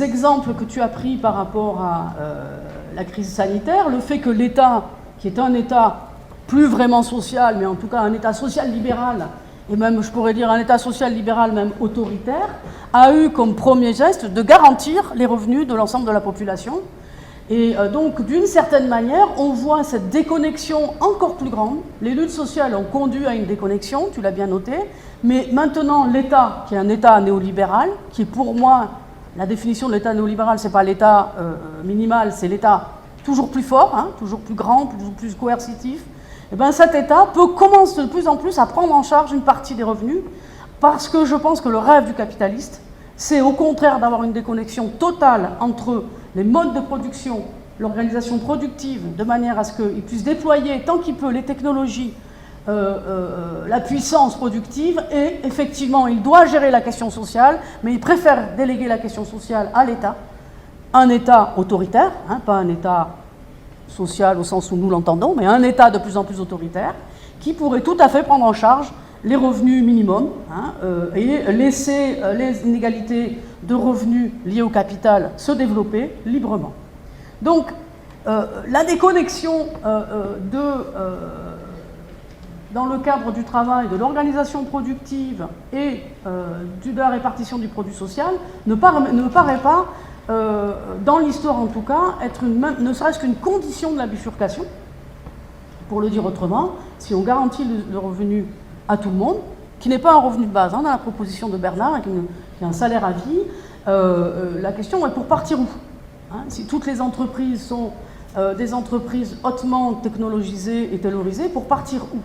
exemples que tu as pris par rapport à la crise sanitaire, le fait que l'État, qui est un État plus vraiment social, mais en tout cas un État social-libéral, et même, je pourrais dire, un État social-libéral même autoritaire, a eu comme premier geste de garantir les revenus de l'ensemble de la population. Et donc, d'une certaine manière, on voit cette déconnexion encore plus grande. Les luttes sociales ont conduit à une déconnexion, tu l'as bien noté, mais maintenant, l'État, qui est un État néolibéral, qui est pour moi, la définition de l'État néolibéral, ce n'est pas l'État minimal, c'est l'État toujours plus fort, hein, toujours plus grand, toujours plus coercitif. Et bien cet État commence de plus en plus à prendre en charge une partie des revenus, parce que je pense que le rêve du capitaliste, c'est au contraire d'avoir une déconnexion totale entre les modes de production, l'organisation productive, de manière à ce qu'il puisse déployer tant qu'il peut les technologies, la puissance productive, et effectivement il doit gérer la question sociale, mais il préfère déléguer la question sociale à l'État, un État autoritaire, hein, pas un État social au sens où nous l'entendons, mais un État de plus en plus autoritaire, qui pourrait tout à fait prendre en charge les revenus minimums, hein, et laisser les inégalités de revenus liées au capital se développer librement. Donc, la déconnexion dans le cadre du travail, de l'organisation productive et de la répartition du produit social ne paraît pas, dans l'histoire en tout cas, ne serait-ce qu'une condition de la bifurcation. Pour le dire autrement, si on garantit le revenu à tout le monde, qui n'est pas un revenu de base, hein, dans la proposition de Bernard, qui est un salaire à vie, la question est pour partir où, hein, si toutes les entreprises sont des entreprises hautement technologisées et taylorisées, pour partir où?